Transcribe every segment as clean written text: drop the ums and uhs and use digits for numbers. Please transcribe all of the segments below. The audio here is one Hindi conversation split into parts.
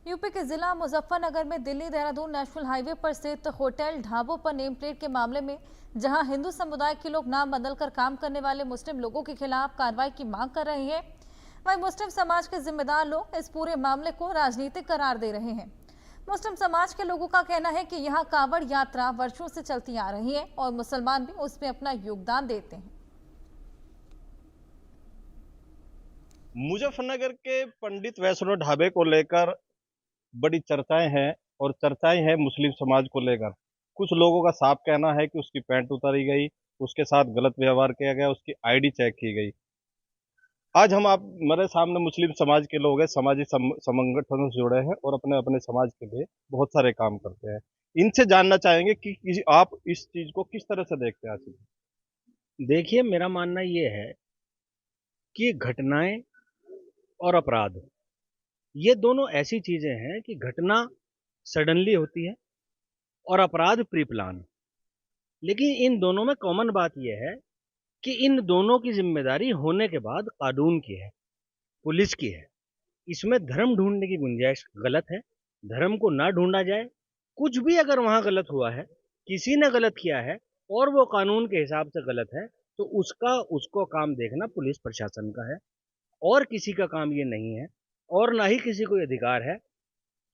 यूपी के जिला मुजफ्फरनगर में दिल्ली देहरादून नेशनल हाईवे पर स्थित होटल ढाबों पर नेम प्लेट के मामले में जहां हिंदू समुदाय के लोग नाम बदलकर काम करने वाले मुस्लिम लोगों के खिलाफ कार्रवाई की मांग कर रहे हैं, वहीं मुस्लिम समाज के जिम्मेदार लोग इस पूरे मामले को राजनीतिक करार दे रहे हैं। मुस्लिम समाज के लोगों का कहना है कि यहाँ कांवड़ यात्रा वर्षों से चलती आ रही है और मुसलमान भी उसमें अपना योगदान देते हैं। मुजफ्फरनगर के पंडित वैष्णो ढाबे को लेकर बड़ी चर्चाएं हैं और चर्चाएं हैं मुस्लिम समाज को लेकर। कुछ लोगों का साफ कहना है कि उसकी पैंट उतारी गई, उसके साथ गलत व्यवहार किया गया, उसकी आईडी चेक की गई। आज हम आप मेरे सामने मुस्लिम समाज के लोग हैं, सामाजिक संगठनों से जुड़े हैं और अपने अपने समाज के लिए बहुत सारे काम करते हैं। इनसे जानना चाहेंगे कि आप इस चीज को किस तरह से देखते हैं आसिफ? देखिए, मेरा मानना ये है कि घटनाएं और अपराध, ये दोनों ऐसी चीजें हैं कि घटना सडनली होती है और अपराध प्री प्लान। लेकिन इन दोनों में कॉमन बात यह है कि इन दोनों की जिम्मेदारी होने के बाद कानून की है, पुलिस की है। इसमें धर्म ढूंढने की गुंजाइश गलत है। धर्म को ना ढूंढा जाए। कुछ भी अगर वहां गलत हुआ है, किसी ने गलत किया है और वो कानून के हिसाब से गलत है, तो उसको काम देखना पुलिस प्रशासन का है और किसी का काम ये नहीं है और ना ही किसी को अधिकार है।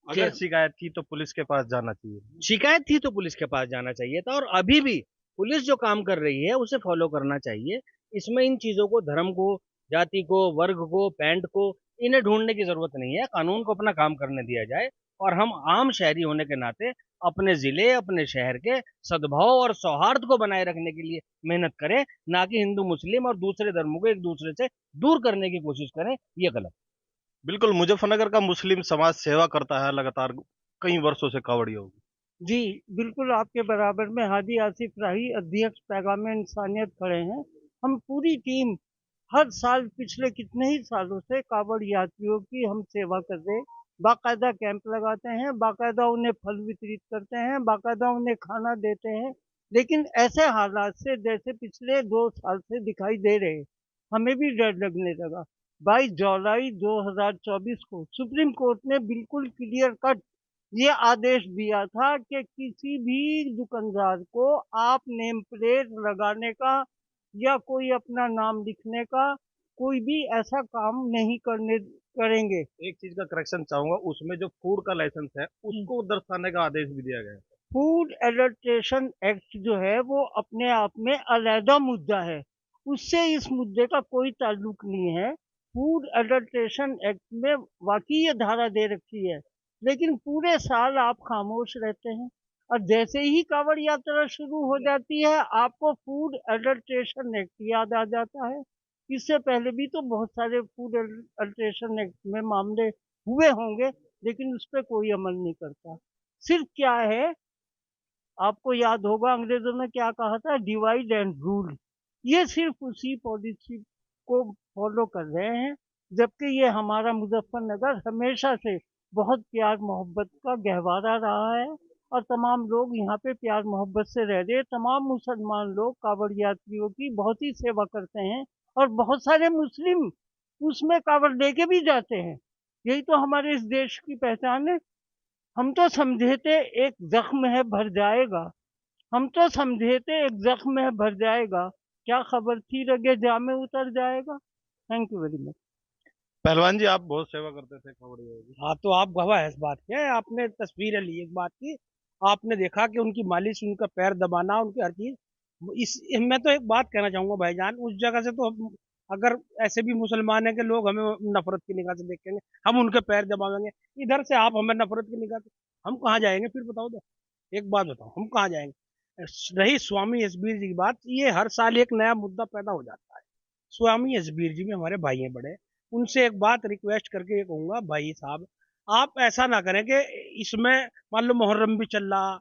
अगर शिकायत थी तो पुलिस के पास जाना चाहिए। शिकायत थी तो पुलिस के पास जाना चाहिए था और अभी भी पुलिस जो काम कर रही है उसे फॉलो करना चाहिए। इसमें इन चीजों को, धर्म को, जाति को, वर्ग को, पैंट को, इन्हें ढूंढने की जरूरत नहीं है। कानून को अपना काम करने दिया जाए और हम आम शहरी होने के नाते अपने जिले, अपने शहर के सद्भाव और सौहार्द को बनाए रखने के लिए मेहनत करें, ना कि हिंदू मुस्लिम और दूसरे धर्मों को एक दूसरे से दूर करने की कोशिश करें। ये गलत। बिल्कुल, मुजफ्फरनगर का मुस्लिम समाज सेवा करता है लगातार कई वर्षों से कांवड़ियों की। जी, बिल्कुल आपके बराबर में हाजी आसिफ राही अध्यक्ष पैगाम इंसानियत खड़े हैं। हम पूरी टीम हर साल पिछले कितने ही सालों से कांवड़ यात्रियों की हम सेवा कर रहे हैं। बाकायदा कैंप लगाते हैं, बाकायदा उन्हें फल वितरित करते हैं, बाकायदा उन्हें खाना देते हैं। लेकिन ऐसे हालात से जैसे पिछले 2 साल से दिखाई दे रहे हैं, हमें भी डर लगने लगा। 22 जुलाई 2024 को सुप्रीम कोर्ट ने बिल्कुल क्लियर कट ये आदेश दिया था कि किसी भी दुकानदार को आप नेम प्लेट लगाने का या कोई अपना नाम लिखने का कोई भी ऐसा काम नहीं करेंगे। एक चीज का करेक्शन चाहूंगा, उसमें जो फूड का लाइसेंस है उसको दर्शाने का आदेश भी दिया गया है। फूड एडल्ट्रेशन एक्ट जो है वो अपने आप में अलहदा मुद्दा है, उससे इस मुद्दे का कोई ताल्लुक नहीं है। फूड एडल्ट्रेशन एक्ट में वाकई ये धारा दे रखी है, लेकिन पूरे साल आप खामोश रहते हैं और जैसे ही कांवड़ यात्रा शुरू हो जाती है आपको फूड एडल्ट्रेशन एक्ट याद आ जाता है। इससे पहले भी तो बहुत सारे फूड एडल्ट्रेशन एक्ट में मामले हुए होंगे, लेकिन उस पर कोई अमल नहीं करता। सिर्फ क्या है, आपको याद होगा अंग्रेजों ने क्या कहा था, डिवाइड एंड रूल। ये सिर्फ उसी पॉलिसी को फॉलो कर रहे हैं, जबकि ये हमारा मुजफ्फरनगर हमेशा से बहुत प्यार मोहब्बत का गहवारा रहा है और तमाम लोग यहाँ पे प्यार मोहब्बत से रह रहे हैं। तमाम मुसलमान लोग कांवड़ यात्रियों की बहुत ही सेवा करते हैं और बहुत सारे मुस्लिम उसमें कांवड़ लेके भी जाते हैं। यही तो हमारे इस देश की पहचान है। हम तो समझे थे एक जख्म है भर जाएगा, हम तो समझे थे एक जख्म है भर जाएगा, क्या खबर थी रगे जा में उतर जाएगा। Thank you very much. पहलवान जी, आप बहुत सेवा करते थे कांवड़ियों की। हाँ, तो आप गवाह है इस बात के। आपने तस्वीरें ली इस बात की, आपने देखा कि उनकी मालिश, उनका पैर दबाना, उनकी हर चीज। इस मैं तो एक बात कहना चाहूंगा भाईजान, उस जगह से तो अगर ऐसे भी मुसलमान है कि लोग हमें नफरत की निगाह से देखेंगे, हम उनके पैर दबावेंगे, इधर से आप हमें नफरत की निगाह से, हम कहाँ जाएंगे फिर? बताओ तो, एक बात बताओ, हम कहाँ जाएंगे? रही स्वामी एसबीर जी की बात, ये हर साल एक नया मुद्दा पैदा हो जाता है। स्वामी एसबीर जी में हमारे भाई हैं बड़े, उनसे एक बात रिक्वेस्ट करके ये कहूंगा, भाई साहब आप ऐसा ना करें कि इसमें मान लो मुहर्रम भी चल रहा,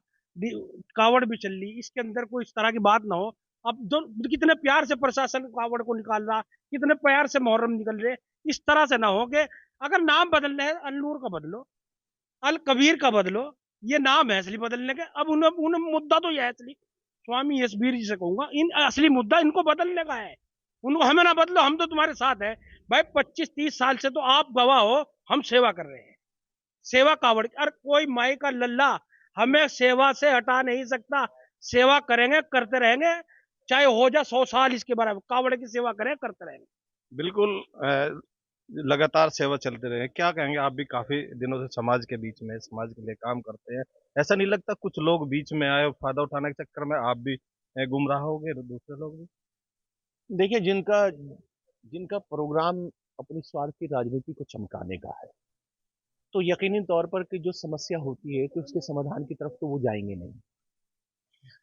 कावड़ भी चल रही, इसके अंदर कोई इस तरह की बात ना हो। अब कितने प्यार से प्रशासन कावड़ को निकाल रहा, कितने प्यार से मुहर्रम निकल रहे, इस तरह से ना हो कि अगर नाम बदलना है अल नूर का बदलो, अल कबीर का बदलो, ये नाम है असली बदलने के। अब उन्हें मुद्दा तो यह है असली, स्वामी यशबीर जी से कहूंगा, इन असली मुद्दा इनको बदलने का है। उनको हमें ना बदलो, हम तो तुम्हारे साथ है भाई। 25-30 साल से तो आप गवाह हो, हम सेवा कर रहे हैं। सेवा कावड़ और कोई माई का लल्ला हमें सेवा से हटा नहीं सकता। सेवा करेंगे, करते रहेंगे, चाहे हो जा 100 साल इसके बराबर। कावड़ की सेवा करें, करते रहेंगे। बिल्कुल लगातार सेवा चलते रहे। क्या कहेंगे, आप भी काफी दिनों से समाज के बीच में, समाज के लिए काम करते हैं। ऐसा नहीं लगता कुछ लोग बीच में आए और फायदा उठाने के चक्कर में आप भी गुमराह हो गए, दूसरे लोग भी? देखिए, जिनका जिनका प्रोग्राम अपनी स्वार्थ की राजनीति को चमकाने का है, तो यकीनी तौर पर कि जो समस्या होती है कि उसके समाधान की तरफ तो वो जाएंगे नहीं।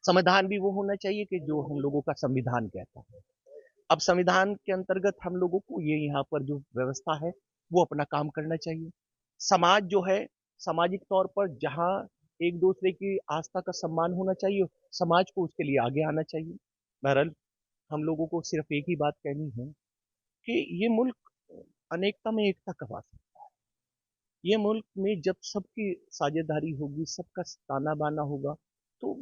समाधान भी वो होना चाहिए कि जो हम लोगों का संविधान कहता है। अब संविधान के अंतर्गत हम लोगों को ये यहाँ पर जो व्यवस्था है वो अपना काम करना चाहिए। समाज जो है, सामाजिक तौर पर जहाँ एक दूसरे की आस्था का सम्मान होना चाहिए, समाज को उसके लिए आगे आना चाहिए। बहरहाल हम लोगों को सिर्फ एक ही बात कहनी है कि ये मुल्क अनेकता में एकता का वास्ता है। ये मुल्क में जब सबकी साझेदारी होगी, सबका ताना बाना होगा, तो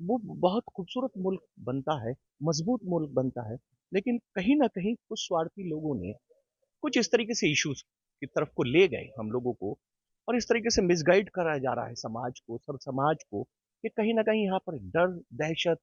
वो बहुत खूबसूरत मुल्क बनता है, मजबूत मुल्क बनता है। लेकिन कहीं ना कहीं कुछ स्वार्थी लोगों ने कुछ इस तरीके से इश्यूज की तरफ को ले गए हम लोगों को, और इस तरीके से मिसगाइड कराया जा रहा है समाज को, सब समाज को, कि कहीं ना कहीं यहाँ पर डर, दहशत,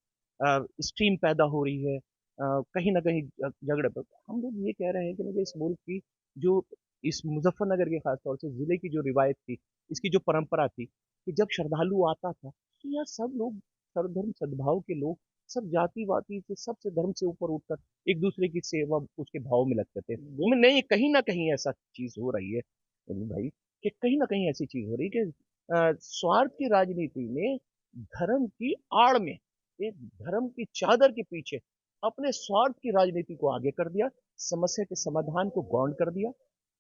स्ट्रीम पैदा हो रही है, कहीं ना कहीं झगड़े पर। हम लोग ये कह रहे हैं कि ना कि इस मुल्क की जो, इस मुजफ्फरनगर के खास तौर से जिले की जो रिवायत थी, इसकी जो परंपरा थी, कि जब श्रद्धालु आता था तो यहाँ सब लोग सर्वधर्म सद्भाव के लोग, सब जाति वाति से, सबसे धर्म से ऊपर उठकर एक दूसरे की सेवा उसके भाव में लगते थे। वो में नहीं, कहीं ना कहीं ऐसा चीज हो रही है भाई, कि कहीं ना कहीं ऐसी चीज हो रही है कि स्वार्थ की राजनीति ने धर्म की आड़ में, एक धर्म की चादर के पीछे अपने स्वार्थ की राजनीति को आगे कर दिया, समस्या के समाधान को गौण कर दिया।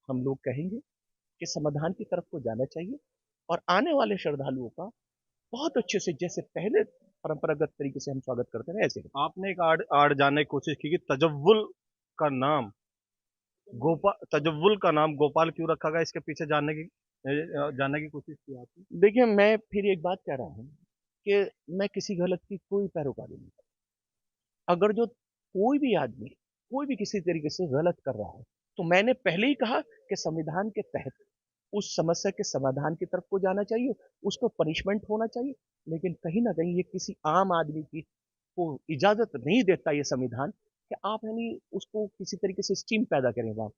हम लोग कहेंगे कि समाधान की तरफ को जाना चाहिए, और आने वाले श्रद्धालुओं का बहुत अच्छे से, जैसे पहले परंपरागत तरीके से हम स्वागत करते हैं, ऐसे आपने एक आड़ आड़ जानने की कोशिश की कि तजव्वुल का नाम गोपाल क्यों रखा गया, इसके पीछे जानने की कोशिश की आपने? देखिए, मैं फिर एक बात कह रहा हूं कि मैं किसी गलत की कोई पैरोकारी नहीं करता। अगर जो कोई भी आदमी कोई भी किसी तरीके से गलत कर रहा है, तो मैंने पहले ही कहा कि संविधान के तहत उस समस्या के समाधान की तरफ को जाना चाहिए, उसको पनिशमेंट होना चाहिए। लेकिन कहीं ना कहीं ये किसी आम आदमी की को इजाजत नहीं देता ये संविधान, कि आप यानी उसको किसी तरीके से स्टीम पैदा करें।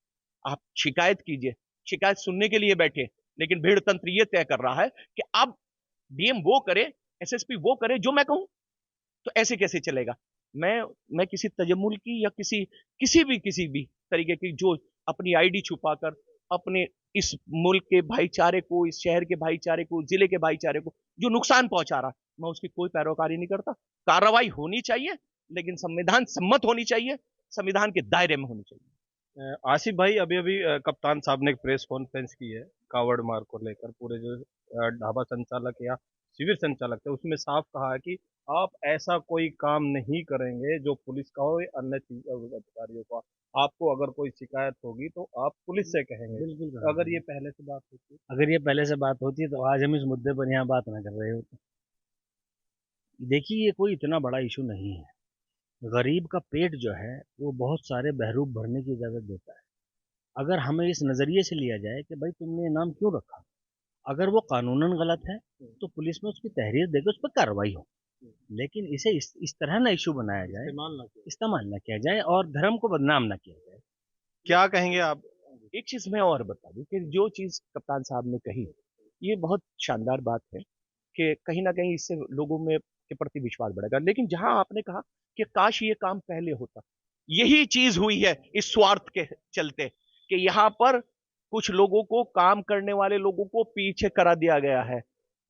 आप शिकायत कीजिए, शिकायत सुनने के लिए बैठे, लेकिन भीड़ तंत्र ये तय कर रहा है कि अब डीएम वो करे, एसएसपी वो करे जो मैं कहूं। तो ऐसे कैसे चलेगा? मैं किसी तजम्मुल की या किसी भी तरीके की जो अपनी आईडी छुपाकर अपने इस मुल्क के भाईचारे को, इस शहर के भाईचारे को, जिले के भाईचारे को जो नुकसान पहुंचा रहा, मैं उसकी कोई पैरोकारी नहीं करता। कार्रवाई होनी चाहिए, लेकिन संविधान सम्मत होनी चाहिए, संविधान के दायरे में होनी चाहिए। आसिफ भाई, अभी अभी कप्तान साहब ने एक प्रेस कॉन्फ्रेंस की है कावड़ मार को लेकर। पूरे जो ढाबा संचालक या शिविर संचालक थे, उसमें साफ कहा है कि आप ऐसा कोई काम नहीं करेंगे जो पुलिस का हो या अन्य अधिकारियों का। आपको अगर कोई शिकायत होगी तो आप पुलिस से कहेंगे। बिल्कुल। अगर ये पहले से बात होती अगर ये पहले से बात होती तो आज हम इस मुद्दे पर यहाँ बात ना कर रहे होते। देखिए, ये कोई इतना बड़ा इशू नहीं है। गरीब का पेट जो है वो बहुत सारे बहरूप भरने की इजाज़त देता है। अगर हमें इस नज़रिए से लिया जाए कि भाई तुमने ये नाम क्यों रखा, अगर वो कानूनन गलत है तो पुलिस में उसकी तहरीर देकर उस पर कार्रवाई हो। लेकिन इसे इस तरह ना इशू बनाया जाए, इस्तेमाल ना किया जाए और धर्म को बदनाम ना किया जाए। क्या कहेंगे आप? एक चीज मैं और बता दूं कि जो चीज कप्तान साहब ने कही, ये बहुत शानदार बात है कि कहीं ना कहीं इससे लोगों में के प्रति विश्वास बढ़ेगा। लेकिन जहां आपने कहा कि काश ये काम पहले होता, यही चीज हुई है इस स्वार्थ के चलते, कि यहाँ पर कुछ लोगों को, काम करने वाले लोगों को पीछे करा दिया गया है,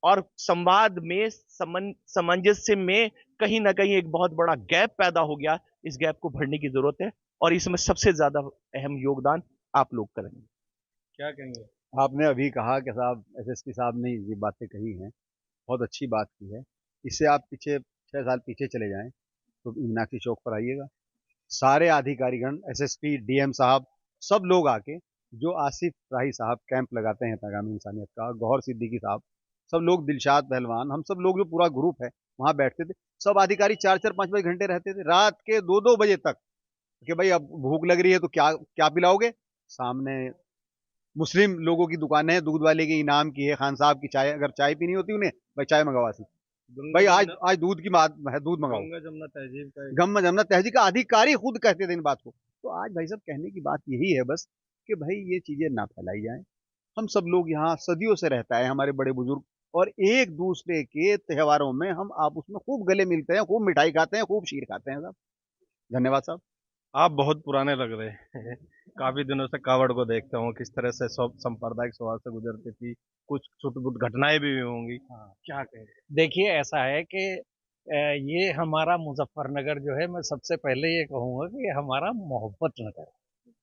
और संवाद में, सामंजस्य में कहीं ना कहीं एक बहुत बड़ा गैप पैदा हो गया। इस गैप को भरने की जरूरत है, और इसमें सबसे ज्यादा अहम योगदान आप लोग करेंगे। क्या कहेंगे? आपने अभी कहा कि साहब एसएसपी साहब ने ये बातें कही हैं, बहुत अच्छी बात की है। इससे आप पीछे 6 साल पीछे चले जाएं तो मीनाक्षी चौक पर आइएगा, सारे अधिकारीगण, एसएसपी, डीएम साहब, सब लोग आके, जो आसिफ राही साहब कैंप लगाते हैं पैगाम इंसानियत का, गौहर सिद्दीकी साहब, सब लोग, दिलशाद पहलवान, हम सब लोग जो पूरा ग्रुप है वहाँ बैठते थे। सब अधिकारी 4-4, 5-5 घंटे रहते थे, रात के 2-2 बजे तक, कि भाई अब भूख लग रही है तो क्या क्या पिलाओगे। सामने मुस्लिम लोगों की दुकानें हैं, दूध वाले की इनाम की है, खान साहब की चाय, अगर चाय पीनी होती उन्हें भाई चाय मंगवासी, भाई आज दूध की बात है, दूध मंगाओ। गंगा जमुना तहजीब का गम जमुना तहजीब का अधिकारी खुद कहते थे इन बात को। तो आज भाई साहब कहने की बात यही है बस कि भाई ये चीजें ना फैलाई जाएं। हम सब लोग यहाँ सदियों से रहता है हमारे बड़े बुजुर्ग, और एक दूसरे के त्योहारों में हम आपस में खूब गले मिलते हैं, खूब मिठाई खाते हैं, खूब शीर खाते हैं साहब। धन्यवाद साहब। आप बहुत पुराने लग रहे हैं। काफी दिनों से कावड़ को देखता हूँ, किस तरह से सब सांप्रदायिक स्वभाव से गुजरती थी, कुछ छुटपुट घटनाएं भी हुई होंगी। क्या कहें? देखिए ऐसा है कि ये हमारा मुजफ्फरनगर जो है, मैं सबसे पहले ये कहूँगा कि ये हमारा मोहब्बत नगर है,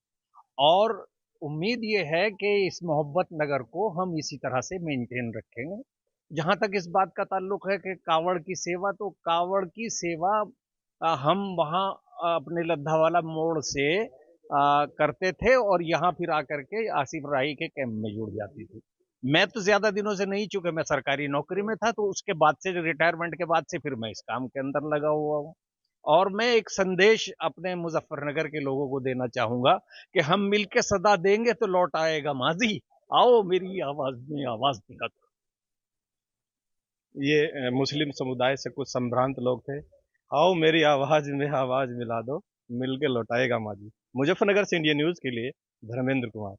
और उम्मीद ये है कि इस मोहब्बत नगर को हम इसी तरह से मेंटेन रखेंगे। जहाँ तक इस बात का ताल्लुक है कि कावड़ की सेवा, तो कावड़ की सेवा हम वहाँ अपने लद्दावाला मोड़ से करते थे, और यहाँ फिर आकर के आसिफ राही के कैंप में जुड़ जाती थी। मैं तो ज्यादा दिनों से नहीं, चूंकि मैं सरकारी नौकरी में था, तो उसके बाद से, रिटायरमेंट के बाद से फिर मैं इस काम के अंदर लगा हुआ हूँ। और मैं एक संदेश अपने मुजफ्फरनगर के लोगों को देना चाहूंगा कि हम मिलके सदा देंगे तो लौट आएगा माजी, आओ मेरी आवाज में आवाज मिला दो। ये मुस्लिम समुदाय से कुछ संभ्रांत लोग थे। आओ मेरी आवाज में आवाज मिला दो, मिलके लौटाएगा माजी। मुजफ्फरनगर से इंडिया न्यूज के लिए धर्मेंद्र कुमार।